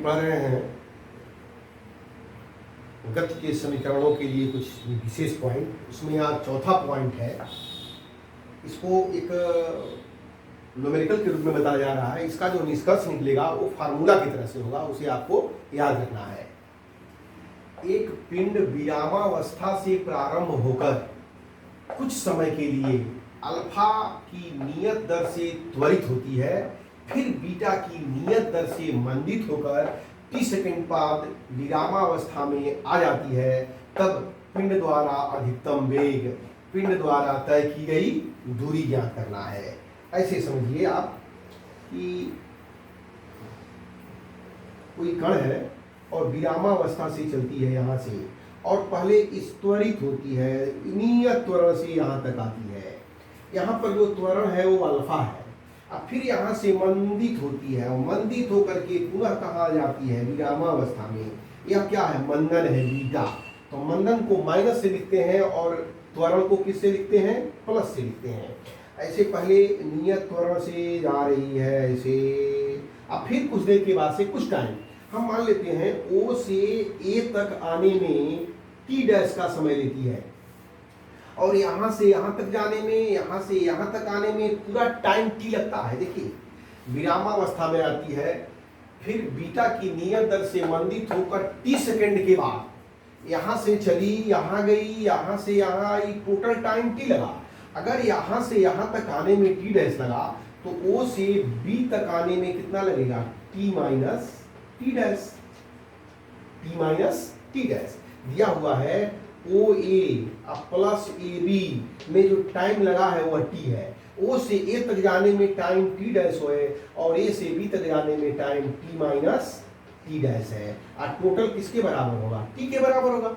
पढ़ रहे हैं गति के समीकरणों के लिए कुछ विशेष पॉइंट। उसमें यहाँ चौथा पॉइंट है, इसको एक न्यूमेरिकल के रूप में बताया जा रहा है। इसका जो निष्कर्ष निकलेगा वो फार्मूला की तरह से होगा, उसे आपको याद रखना है। एक पिंड विरामावस्था से प्रारंभ होकर कुछ समय के लिए अल्फा की नियत दर से त्वरित होती है, फिर बीटा की नियत दर से मंदित होकर 30 सेकंड बाद विरामावस्था में आ जाती है। तब पिंड द्वारा अधिकतम वेग, पिंड द्वारा तय की गई दूरी ज्ञात करना है। ऐसे समझिए आप कि कोई कण है और विरामावस्था से चलती है यहाँ से, और पहले इस त्वरित होती है, नियत त्वरण से यहाँ तक आती है। यहाँ पर जो त्वरण है वो अल्फा है। अब फिर यहाँ से मंदित होती है, और मंदित होकर के पुनः कहाँ जाती है, विरामावस्था में। यह क्या है, मंदन है, बीटा। तो मंदन को माइनस से लिखते हैं और त्वरण को किससे लिखते हैं, प्लस से लिखते हैं। ऐसे पहले नियत त्वरण से जा रही है ऐसे, अब फिर कुछ देर के बाद से कुछ टाइम हम मान लेते हैं O से A तक आने में T डैश का समय लेती है, और यहाँ से यहाँ तक जाने में, यहाँ से यहाँ तक आने में पूरा टाइम T लगता है। देखिए विरामावस्था में आती है, फिर बीटा की नियत दर से मंदित होकर 30 सेकंड के बाद यहाँ से चली, यहाँ गई, यहाँ से यहाँ आई, टोटल टाइम T लगा। अगर यहाँ से यहाँ तक आने में T डैश लगा तो O से B तक आने में कितना लगेगा, T minus T dash, T minus T dash दिया हुआ है। OA प्लस AB में जो टाइम लगा है वह T है। O से A तक जाने में टाइम T डैश है, और A से B तक जाने में time T minus T dash है। और टोटल किसके बराबर होगा, T के बराबर होगा।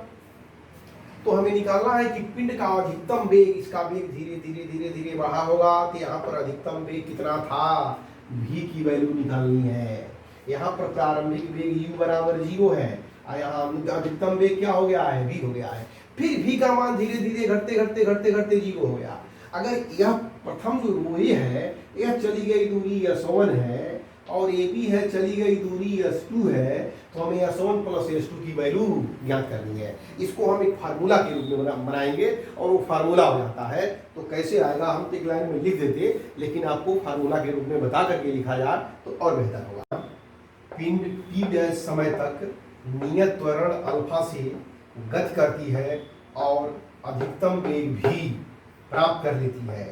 तो हमें निकालना है कि पिंड का अधिकतम वेग, इसका वेग धीरे धीरे धीरे धीरे बढ़ा होगा, तो यहाँ पर अधिकतम वेग कितना था, v की वैल्यू निकालनी है। यहाँ पर प्रारंभिक वेग u बराबर 0 है, और यहाँ अधिकतम वेग क्या हो गया है, v हो गया है। फिर v का मान धीरे धीरे घटते घटते घटते घटते 0 हो गया। अगर यह प्रथम जो दूरी है, यह चली गई दूरी S1 है, और AB है चली गई दूरी S2 है, तो हमें S1 प्लस S2 की वैल्यू ज्ञात करनी है। इसको हम एक फार्मूला के रूप में बनाएंगे, और वो फार्मूला हो जाता है। तो कैसे आएगा, हम तो एक लाइन में लिख देते, लेकिन आपको फार्मूला के रूप में बता करके लिखा जाए तो और बेहतर होगा। पिंड T डैश समय तक नियत त्वरण अल्फा से गति करती है और अधिकतम वेग v प्राप्त कर लेती है।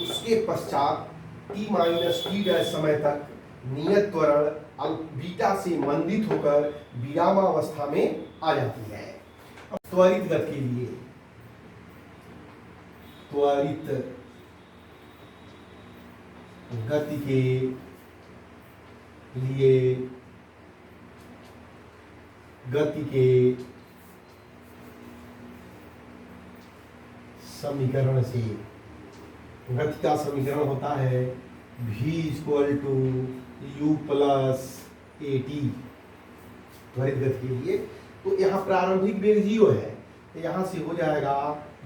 उसके पश्चात T माइनस T डैश समय तक नियत त्वरण बीटा से मंदित होकर विरामावस्था में आ जाती है। अब त्वरित गति के लिए, त्वरित गति के लिए गति के समीकरण से, गति का समीकरण होता है v equal to u plus AT त्वरित गति के लिए। तो यहाँ प्रारंभिक वेग 0 है, तो यहाँ से हो जाएगा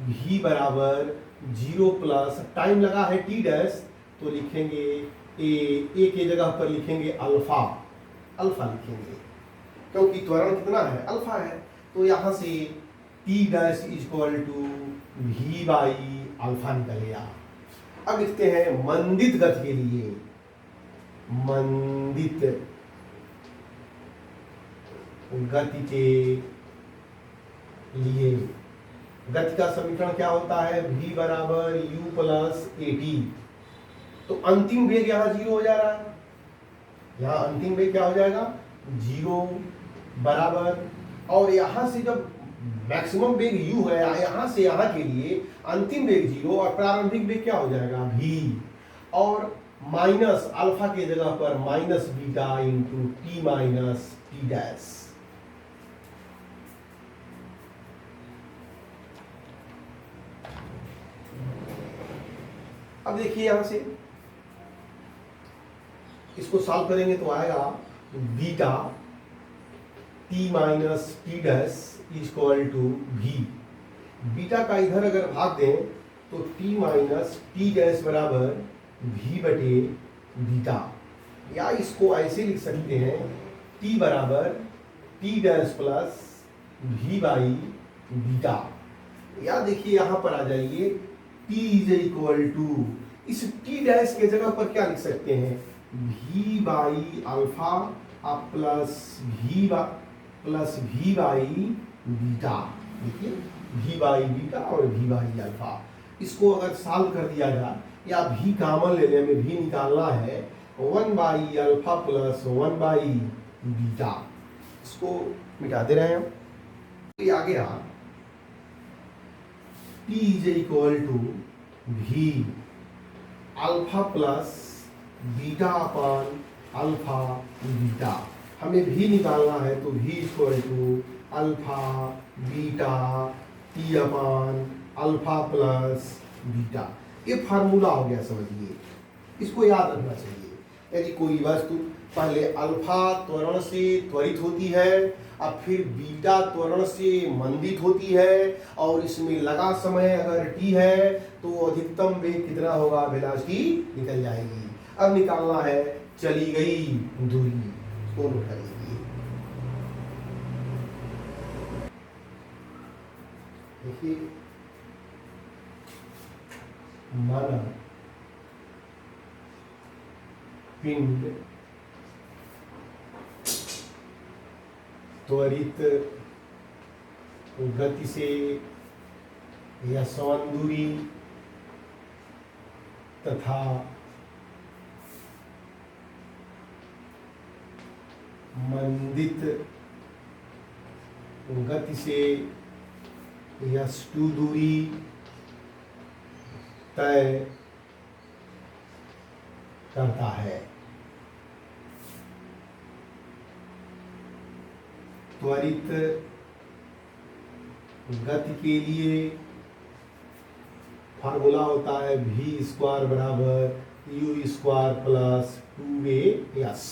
v बराबर 0 प्लस टाइम लगा है T डैश, तो लिखेंगे a के जगह पर लिखेंगे अल्फा, अल्फा लिखेंगे क्योंकि त्वरण कितना है, अल्फा है। तो यहाँ से T dash equal to v by alpha निकल गया। अब लिखते हैं मंदित गति के लिए, मंदित गति के लिए गति का समीकरण क्या होता है, v बराबर u प्लस AT। तो अंतिम वेग यहाँ 0 हो जा रहा है, यहाँ अंतिम वेग क्या हो जाएगा, 0 बराबर, और यहाँ से जब मैक्सिमम वेग u है, यहाँ से यहाँ के लिए अंतिम वेग 0 और प्रारंभिक वेग क्या हो जाएगा, v, और माइनस अल्फा के जगह पर minus beta into T minus T dash. अब देखिए यहां से इसको सॉल्व करेंगे तो आएगा beta T minus T dash equal to v। Beta का इधर अगर भाग दें तो T माइनस T डैश बराबर v बटे बीटा, या इसको ऐसे लिख सकते हैं टी बराबर T dash plus V by beta. या देखिए यहां पर आ जाइए, टी इज इक्वल टू, इस टी डैश के जगह पर क्या लिख सकते हैं, V by alpha plus V by beta. देखिए वी बाई बीटा और वी बाई अल्फा, इसको अगर सॉल्व कर दिया जाए या वी कॉमन ले लें, हमें वी निकालना है, 1 by alpha plus 1 by beta, इसको मिटा दे रहे हैं हम। तो ये आ गया P is equal to V alpha plus beta upon alpha beta. हमें भी निकालना है तो v equal to alpha beta T upon alpha plus beta. ये फार्मूला हो गया, समझिए, इसको याद रखना चाहिए। यदि कोई वस्तु पहले अल्फा त्वरण से त्वरित होती है, अब फिर बीटा त्वरण से मंदित होती है, और इसमें लगा समय अगर t है तो अधिकतम वेग कितना होगा, वेलोसिटी निकल जाएगी। अब निकालना है चली गई दूरी, को नोट करिए। देखिए माना पिंड त्वरित गति से या समान दूरी तथा मंदित गति से s2 दूरी तय करता है। त्वरित गति के लिए फार्मूला होता है v स्क्वायर बराबर u स्क्वायर प्लस 2as।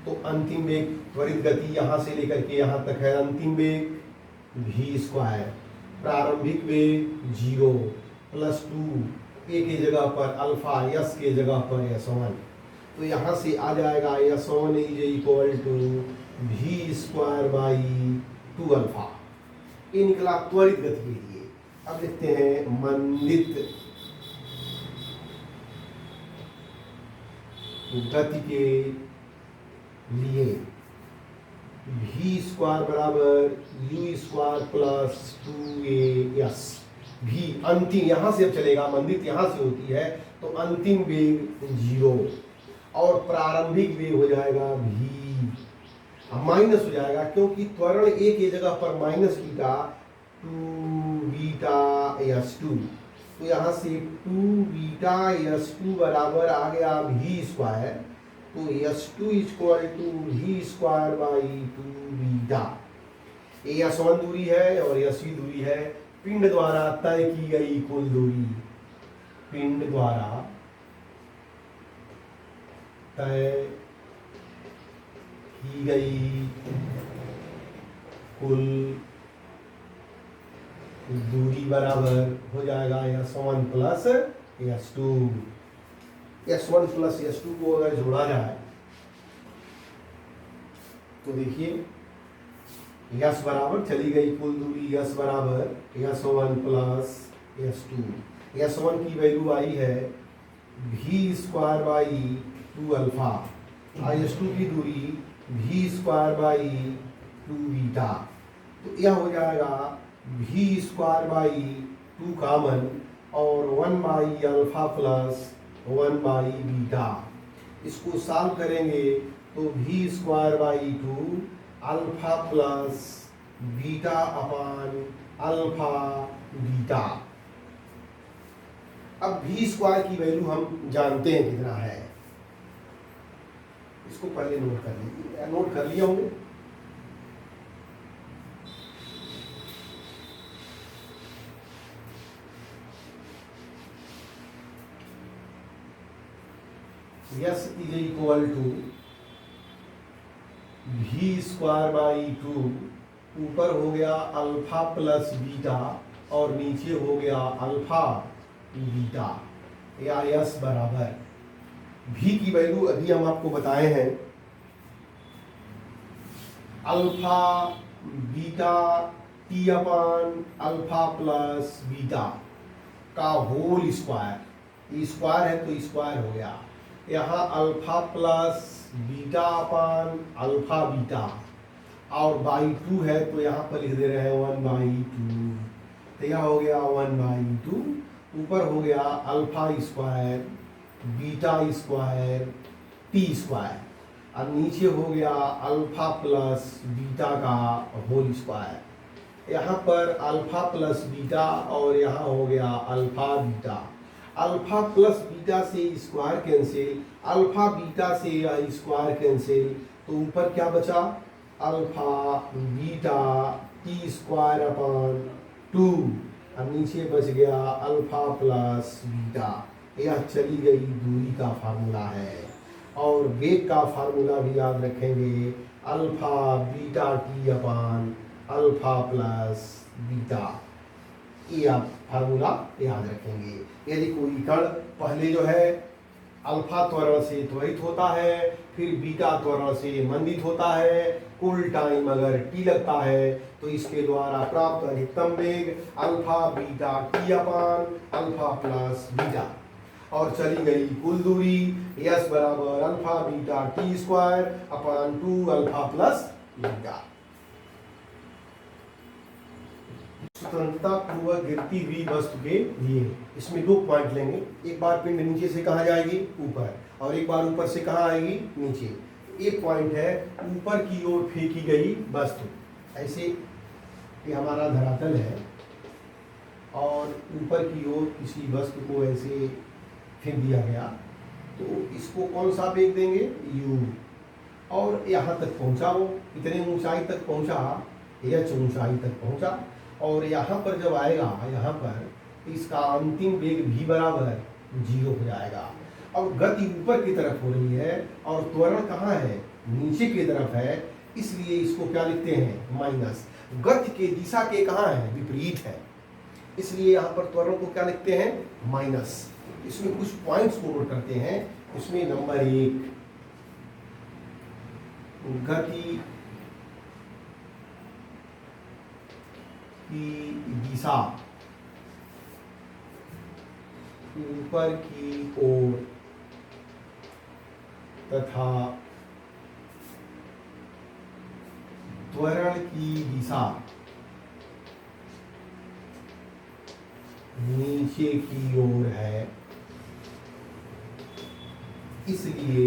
तो अंतिम वेग, त्वरित गति यहां से लेकर के यहां तक है, अंतिम वेग v स्क्वायर, प्रारंभिक वेग 0 प्लस 2 a के जगह पर अल्फा, s के जगह पर s1। तो यहां से आ जाएगा s1 is equal to v square by 2 alpha. ये निकला त्वरित गति के लिए। अब देखते हैं मंदित गति के लिए, v स्क्वायर बराबर u स्क्वायर प्लस 2as। भी अंतिम यहां से अब चलेगा, मंदित यहां से होती है तो अंतिम वेग 0 और प्रारंभिक वेग हो जाएगा v, माइनस हो जाएगा क्योंकि त्वरण a के जगह पर माइनस बीटा 2 बीटा s2। तो यहां से 2 बीटा s2 बराबर आ गया v स्क्वायर, तो s2 equal to v square by 2 beta. ये s1 दूरी है और s दूरी है, पिंड द्वारा तय की गई कुल दूरी, पिंड द्वारा तय की गई कुल दूरी बराबर हो जाएगा s1 plus s2। s1 plus s2 को अगर जोड़ा जाए तो देखिए s बराबर चली गई कुल दूरी, s बराबर s1 प्लस s2। s1 की वैल्यू आई है v square by 2 alpha, s2 की दूरी v स्क्वायर बाई 2 बीटा। तो यह हो जाएगा v स्क्वायर बाई 2 कॉमन और 1 by alpha plus 1 by beta. इसको सॉल्व करेंगे तो v square by 2 alpha plus beta upon alpha beta. अब v स्क्वायर की वैल्यू हम जानते हैं कितना है, इसको पहले नोट कर लीजिए, नोट कर लिया होंगे। s is equal to v square by 2, ऊपर हो गया अल्फा प्लस बीटा और नीचे हो गया अल्फा बीटा, या s बराबर v की वैल्यू अभी हम आपको बताए हैं alpha beta T upon alpha plus beta का होल स्क्वायर, ये स्क्वायर है तो स्क्वायर हो गया, यहाँ अल्फा प्लस बीटा अपान अल्फा बीटा, और बाई 2 है तो यहाँ पर लिख दे रहे हैं 1/2, तो यह हो गया 1/2, ऊपर हो गया alpha square beta square T square, और नीचे हो गया अल्फा प्लस बीटा का होल स्क्वायर, यहाँ पर अल्फा प्लस बीटा और यहाँ हो गया alpha beta, alpha plus beta से स्क्वायर कैंसिल, अल्फा बीटा से स्क्वायर कैंसिल, तो ऊपर क्या बचा alpha beta T square upon 2, और नीचे बच गया अल्फा प्लस बीटा, यह चली गई दूरी का फार्मूला है। और वेग का फार्मूला भी याद रखेंगे, alpha beta T upon alpha plus beta, ये आप फार्मूला याद रखेंगे। यदि कोई कण पहले जो है अल्फा त्वरण से त्वरित होता है, फिर बीटा त्वरण से मंदित होता है, कुल टाइम अगर टी लगता है, तो इसके द्वारा प्राप्त अधिकतम वेग alpha beta T upon alpha plus beta, और चली गई कुल दूरी यस बराबर alpha beta T square upon 2 alpha plus beta. स्वतंत्रता पूर्वक गिरती हुई वस्तु के लिए इसमें 2 पॉइंट लेंगे, एक बार पिंड नीचे से कहाँ जाएगी ऊपर, और एक बार ऊपर से कहाँ आएगी नीचे। एक पॉइंट है ऊपर की ओर फेंकी गई वस्तु, ऐसे ये हमारा धरातल है और ऊपर की ओर किसी वस्तु को ऐसे फेंक दिया गया, तो इसको कौन सा वेग देंगे u, और यहाँ तक पहुँचा, वो इतने ऊंचाई तक पहुँचा, h ऊंचाई तक पहुँचा, और यहाँ पर जब आएगा यहाँ पर इसका अंतिम वेग v बराबर 0 हो जाएगा। अब गति ऊपर की तरफ हो रही है और त्वरण कहाँ है नीचे की तरफ है, इसलिए इसको क्या लिखते हैं माइनस, गति के दिशा के कहाँ है विपरीत है, इसलिए यहाँ पर त्वरण को क्या लिखते हैं माइनस। इसमें कुछ पॉइंट्स को नोट करते हैं। इसमें नंबर 1 गति की दिशा ऊपर की ओर तथा त्वरण की दिशा नीचे की ओर है, इसलिए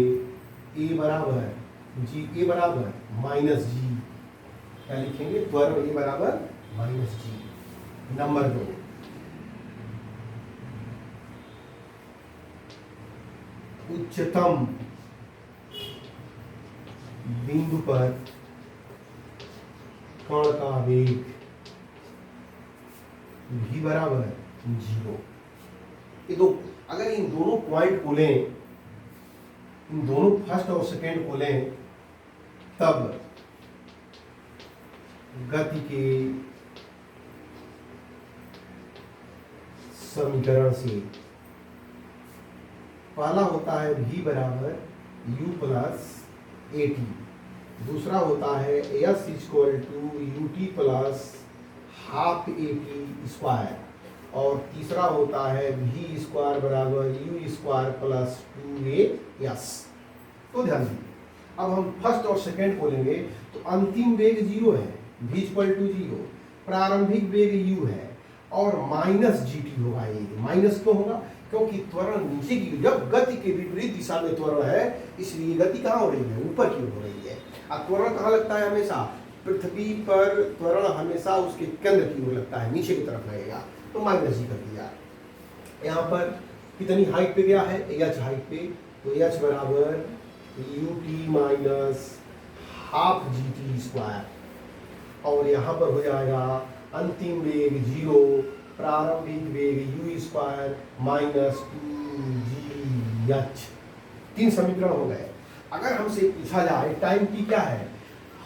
a बराबर g माइनस जी, क्या लिखेंगे त्वरण a बराबर माइनस जी। नंबर 2 उच्चतम बिंदु पर कण का वेग v बराबर 0। ये दो, अगर इन दोनों पॉइंट को लें, इन दोनों फर्स्ट और सेकेंड को लें, तब गति के समीकरण से पहला होता है v बराबर u प्लस ए टी, दूसरा होता है s equal to u t plus half a t square, और तीसरा होता है v स्क्वायर बराबर u square plus 2a s। तो ध्यान दीजिए, अब हम फर्स्ट और सेकेंड को लेंगे तो अंतिम वेग 0 है, v इक्वल टू 0, प्रारंभिक वेग u है और माइनस जी टी होगा। ये माइनस क्यों होगा, क्योंकि त्वरण नीचे की, जब गति के विपरीत दिशा में त्वरण है इसलिए गति कहाँ हो रही है ऊपर की ओर हो रही है। अब त्वरण कहाँ लगता है हमेशा, पृथ्वी पर त्वरण हमेशा उसके केंद्र की ओर लगता है, नीचे की तरफ लगेगा, तो माइनस जी कर दिया। यहाँ पर कितनी हाइट पे गया है h हाइट पे, तो h बराबर U T minus half G T square, और यहाँ पर हो जाएगा अंतिम वेग 0, प्रारंभिक वेग u स्क्वायर माइनस 2gh। 3 समीकरण हो गए। अगर हमसे पूछा जाए टाइम की क्या है,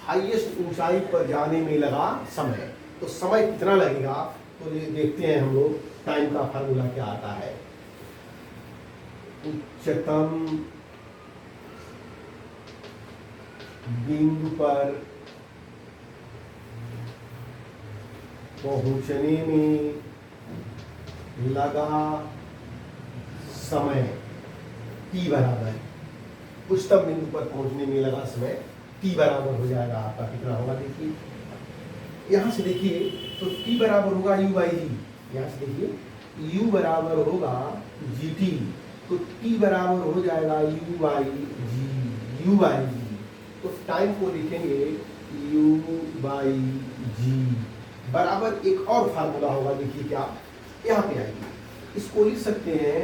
हाईएस्ट ऊंचाई पर जाने में लगा समय, तो समय कितना लगेगा, तो ये देखते हैं हम लोग टाइम का फार्मूला क्या आता है। उच्चतम बिंदु पर पहुंचने में लगा समय t बराबर, उच्चतम बिंदु पर पहुंचने में लगा समय t बराबर हो जाएगा आपका कितना होगा, देखिए यहां से देखिए तो t बराबर होगा u बाई जी। यहां से देखिए u बराबर होगा gt, तो t बराबर हो जाएगा u by G, u by G. तो टाइम को लिखेंगे u बाई जी बराबर एक और फार्मूला होगा, देखिए क्या यहाँ पे आएगी, इसको लिख सकते हैं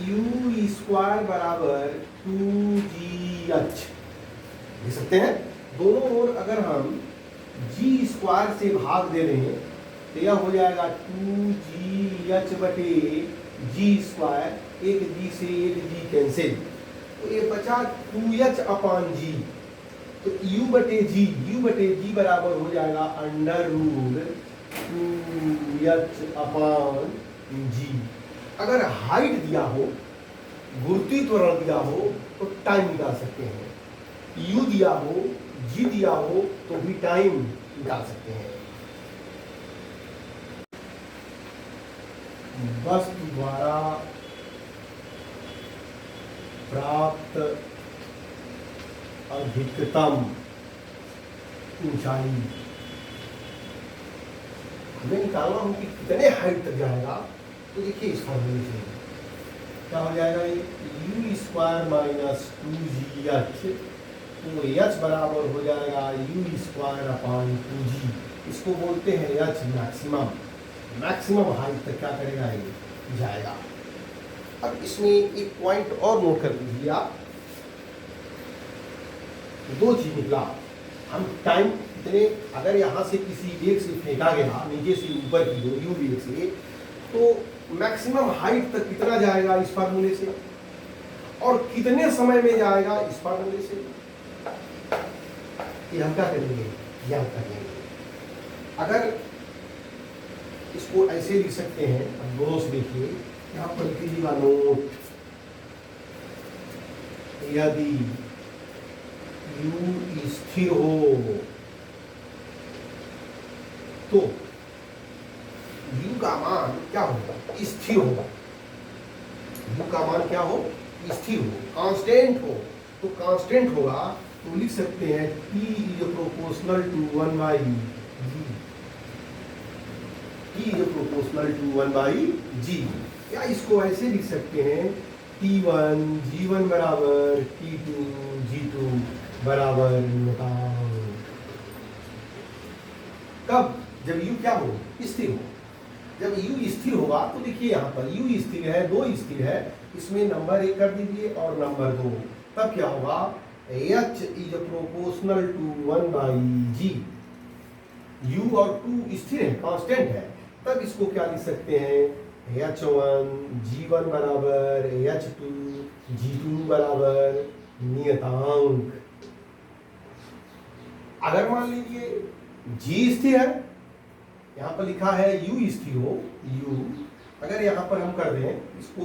u स्क्वायर बराबर 2gh, लिख सकते हैं। दोनों ओर अगर हम g स्क्वायर से भाग दे दें तो यह हो जाएगा 2gh बटे g स्क्वायर, एक g से एक g कैंसिल, तो ये बचा 2h अपान g, तो u बटे g बराबर हो जाएगा अंडर रूट 2h अपान g। अगर हाइट दिया हो, गुरुत्वीय त्वरण दिया हो तो टाइम निकाल सकते हैं, u दिया हो, g दिया हो तो भी टाइम निकाल सकते हैं। वस्तु द्वारा प्राप्त अधिकतम ऊंचाई हमें निकालना हो कि कितने हाइट तक जाएगा, तो देखिए इस फॉर्मूले से क्या हो जाएगा, यू स्क्वायर माइनस 2gh, तो h बराबर हो जाएगा यू स्क्वायर अपान 2g, इसको बोलते हैं h मैक्सिमम, मैक्सिमम हाइट तक क्या करेगा ये जाएगा। अब इसमें एक पॉइंट और नोट कर लीजिए आप, दो चीज निकला, हम टाइम कितने, अगर यहाँ से किसी वेग से फेंका गया नीचे से ऊपर की दो यू वेग से, तो मैक्सिमम हाइट तक कितना जाएगा इस फार्मूले से, और कितने समय में जाएगा इस फार्मूले से, ये हम क्या करेंगे, याद कर लेंगे। अगर इसको ऐसे लिख सकते हैं, अब दोनों से देखिए, यहाँ पर लिख लीजिएगा नोट, यदि u स्थिर हो तो u का मान क्या होगा, स्थिर होगा, u का मान क्या हो, स्थिर हो, कांस्टेंट हो, तो कांस्टेंट होगा तो लिख सकते हैं t is proportional to 1 by g, t is proportional to 1 by g, या इसको ऐसे लिख सकते हैं t1 g1 बराबर t2 g2 बराबर नियतांक। कब, जब u क्या हो, स्थिर हो, जब u स्थिर होगा तो देखिए यहाँ पर u स्थिर है, दो स्थिर है, इसमें नंबर 1 कर दीजिए और नंबर 2, तब क्या होगा, h is proportional to 1 by g, u और 2 स्थिर है, कांस्टेंट है, तब इसको क्या लिख सकते हैं, h1 g1 बराबर h2 g2 बराबर नियतांक। अगर मान लीजिए g स्थिर है, यहाँ पर लिखा है u स्थिर हो, u अगर यहाँ पर हम कर दें इसको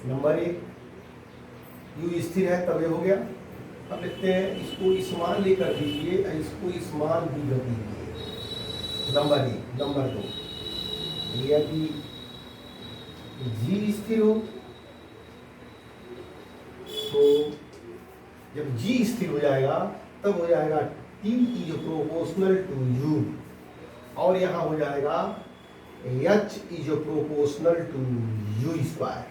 नंबर 1, u स्थिर है तब ये हो गया। अब लिखते हैं इसको इस मान लेकर दीजिए, इसको इस मान भी कर दीजिए, नंबर 1, नंबर 2, यदि g स्थिर हो तो जब g स्थिर हो जाएगा तब हो जाएगा t is proportional to u, और यहाँ हो जाएगा h is proportional to u square,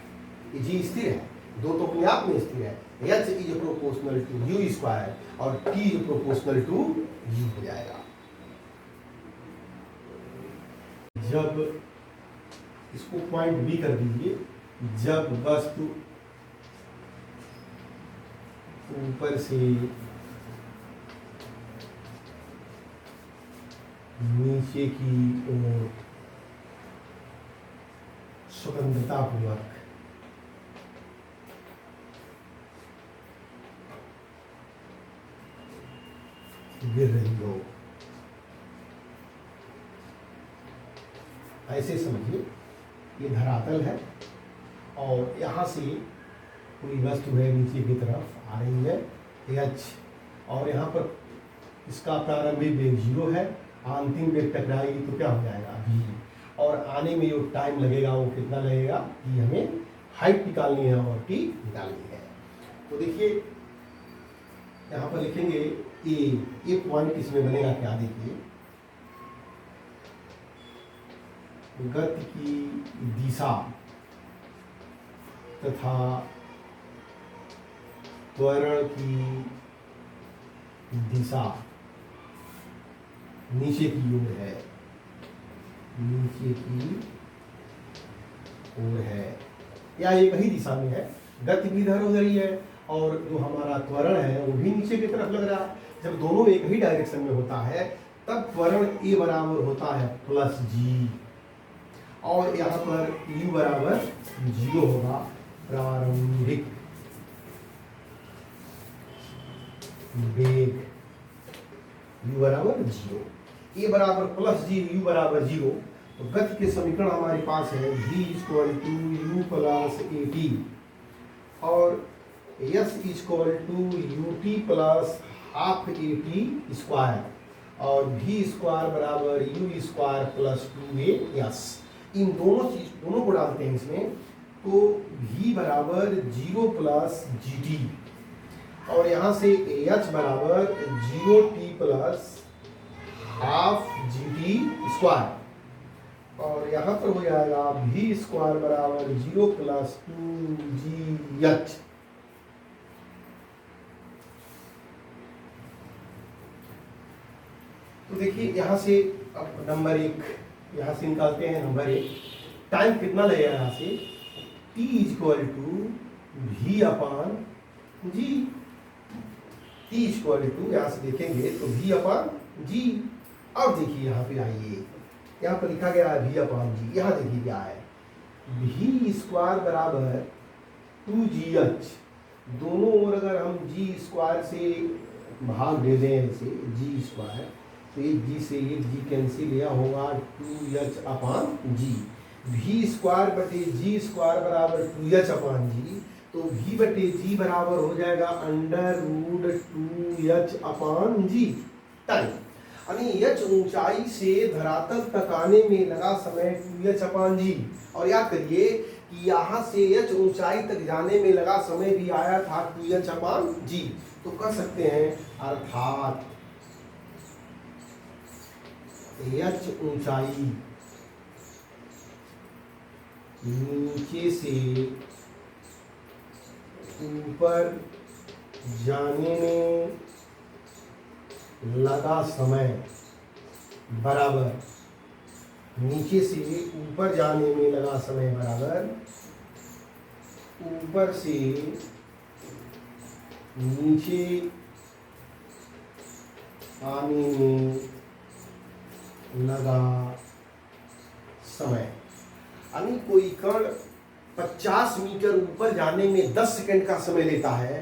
g स्थिर है, दो तो अपने आप में स्थिर है, h is proportional to u square और t is proportional to u हो जाएगा। जब इसको पॉइंट बी कर दीजिए, जब वस्तु ऊपर से नीचे की ओर स्वतंत्रता पूर्वक गिर रही हो, ऐसे समझिए ये धरातल है और यहाँ से कोई वस्तु है नीचे की तरफ आ रही है h, और यहाँ पर इसका प्रारंभिक वेग 0 है अंतिम वेग टकराएगी तो क्या हो जाएगा v, और आने में जो टाइम लगेगा वो कितना लगेगा, कि हमें हाइट निकालनी है और t निकालनी है। तो देखिए यहाँ पर लिखेंगे ए पॉइंट इसमें बनेगा क्या, देखिए गति की दिशा तथा त्वरण की दिशा नीचे की ओर है, नीचे की ओर है, या एक ही दिशा में है। गति भी इधर हो रही है और जो हमारा त्वरण है वो भी नीचे की तरफ लग रहा है। जब दोनों एक ही डायरेक्शन में होता है तब त्वरण ए बराबर होता है प्लस जी, और यहाँ पर u बराबर 0 होगा, प्रारंभिक वेग u बराबर 0, a बराबर प्लस जी, u बराबर 0। तो गति के समीकरण हमारे पास है v equal to u plus a t, और s equal to u t plus half a t square, और v स्क्वायर बराबर u square plus 2a s। इन दोनों को डालते हैं इसमें, तो v बराबर 0 प्लस जी टी, और यहाँ से h बराबर 0t plus half G T square, और यहाँ पर हो जाएगा v स्क्वायर बराबर 0 प्लस 2gh। तो देखिए यहाँ से अब नंबर 1 यहाँ से निकालते हैं। नंबर 1 टाइम कितना लगेगा, यहाँ से t equal to v upon g, t equal to यहाँ से देखेंगे तो v अपान जी। अब देखिए यहाँ पे आइए, यहाँ पर लिखा गया है v अपान जी, यहाँ देखिए क्या है, v स्क्वायर बराबर 2gh, दोनों ओर अगर हम g स्क्वायर से भाग दे दें ऐसे g स्क्वायर, तो एक g से एक g कैंसिल, यह होगा 2h अपान जी। v स्क्वायर बटे g स्क्वायर बराबर 2h अपान जी, तो v बटे g बराबर हो जाएगा अंडर रूट 2h अपान जी टाइम, यानी h ऊंचाई से धरातल तक आने में लगा समय 2h अपान जी। और याद करिए कि यहाँ से h ऊंचाई तक जाने में लगा समय भी आया था 2h अपान जी। तो कह सकते हैं अर्थात h ऊंचाई नीचे से ऊपर जाने में लगा समय बराबर, नीचे से ऊपर जाने में लगा समय बराबर ऊपर से नीचे आने में लगा समय। यानी कोई कण 50 मीटर ऊपर जाने में 10 सेकंड का समय लेता है,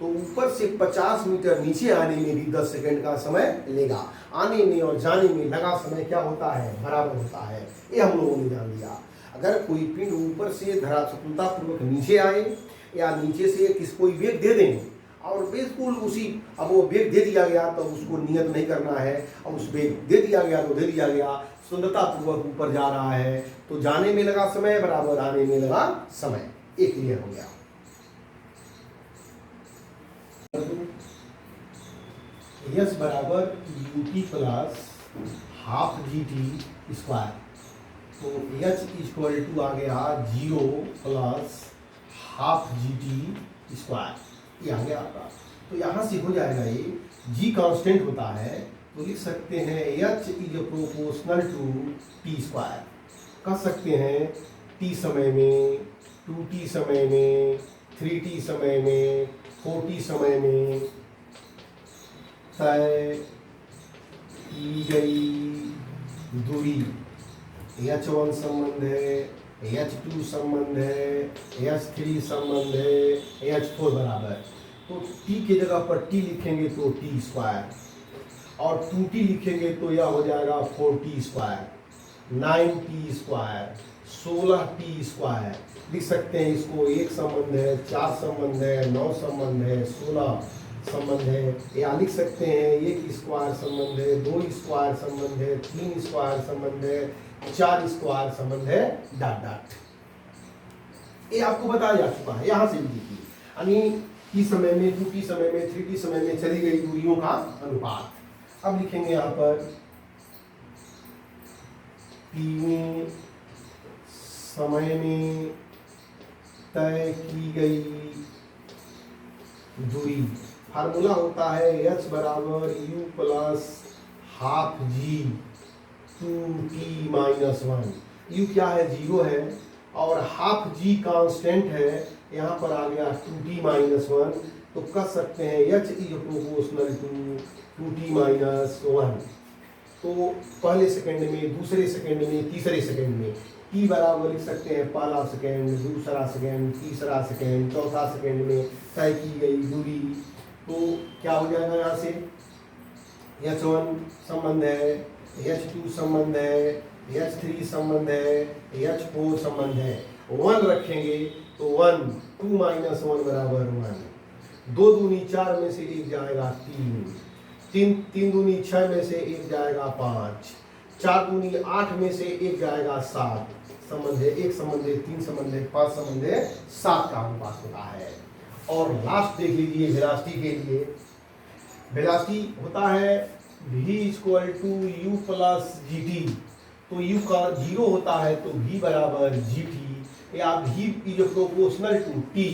तो ऊपर से 50 मीटर नीचे आने में भी 10 सेकंड का समय लेगा। आने में और जाने में लगा समय क्या होता है, बराबर होता है। ये हम लोगों ने जान लिया। अगर कोई पिंड ऊपर से सफलतापूर्वक नीचे आए या नीचे से कोई वेग दे दें और बिल्कुल उसी, अब वो वेग दे दिया गया तो उसको नियत नहीं करना है, और उस वेग दे दिया गया तो दे दिया गया, सुंदरतापूर्वक ऊपर जा रहा है तो जाने में लगा समय बराबर आने में लगा समय। एक क्लियर हो गया। यस बराबर UT plus half G T square, तो एच इक्वल टू आ गया 0 plus half G T square, ये आ गया आपका। तो यहाँ से हो जाएगा, ये जी कांस्टेंट होता है तो लिख सकते हैं h is proportional to t square. कह सकते हैं टी समय में, 2t समय में, 3t समय में, 4t समय में तय की गई दूरी h1 संबंध है, h2 संबंध है, h3 संबंध है, h4 बराबर, तो t की जगह पर t लिखेंगे तो t स्क्वायर, और 2t लिखेंगे तो यह हो जाएगा 4t square, 9t square, 16t square. लिख सकते हैं इसको, एक संबंध है, 4 संबंध है, 9 संबंध है, 16, संबंध है, या लिख सकते हैं 1 स्क्वायर संबंध है, 2 स्क्वायर संबंध है, 3 स्क्वायर संबंध है, 4 स्क्वायर संबंध है, डॉट डॉट। ये आपको बताया जा चुका है, यहां से भी देखिए, यानी T समय में, 2T समय में, 3T समय में चली गई दूरियों का अनुपात। अब लिखेंगे यहां पर T समय में तय की गई दूरी, फार्मूला होता है h बराबर u प्लस हाफ जी 2t माइनस 1। u क्या है, 0 है, और हाफ जी कांस्टेंट है, यहाँ पर आ गया 2t माइनस 1, तो कह सकते हैं h is proportional to 2t minus 1। तो पहले सेकंड में, दूसरे सेकंड में, तीसरे सेकंड में t बराबर लिख सकते हैं पहला सेकंड, दूसरा सेकंड, तीसरा सेकंड, चौथा सेकंड में तय की गई दूरी। तो क्या हो जाएगा, यहाँ से h1 संबंध है, h2 संबंध है, h3 संबंध है, h4 संबंध है, 1 रखेंगे तो 1, 2 माइनस 1 बराबर 1, 2 दूनी 4 में से 1 जाएगा 3, 3 दूनी 6 में से 1 जाएगा 5, 4 दूनी 8 में से 1 जाएगा 7, संबंध है 1 संबंध है 3 संबंध है 5 संबंध है 7 का अनुपात होता है। और लास्ट देख लीजिए वेलोसिटी के लिए, वेलोसिटी होता है v equal to u plus g t. तो u का 0 होता है तो v बराबर gt, या v is proportional to t।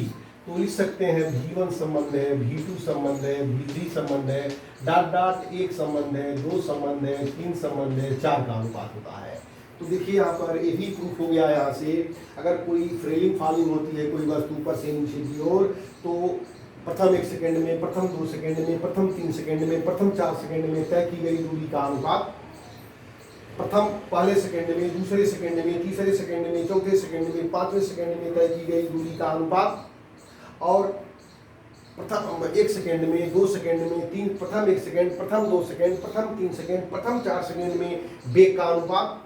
तो लिख सकते हैं v1 संबंध है, v2 संबंध है, v3 संबंध है, डॉट डॉट 1 संबंध है, 2 संबंध है, 3 संबंध है, 4 का अनुपात होता है। तो देखिए यहाँ पर ये भी प्रूफ हो गया। यहाँ से अगर कोई फ्रेलिंग फॉलिंग होती है कोई वस्तु ऊपर से नीचे की ओर, तो प्रथम 1 सेकंड में, प्रथम 2 सेकंड में, प्रथम 3 सेकंड में, प्रथम 4 सेकंड में तय की गई दूरी का अनुपात प्रथम पहले सेकंड में, दूसरे सेकंड में, तीसरे सेकंड में, चौथे सेकंड में, 5वें सेकंड में तय की गई दूरी का अनुपात, और प्रथम 1 सेकंड में, 2 सेकंड में, प्रथम 1 सेकंड, प्रथम 2 सेकंड, प्रथम 3 सेकंड, प्रथम 4 सेकंड में वेग का अनुपात,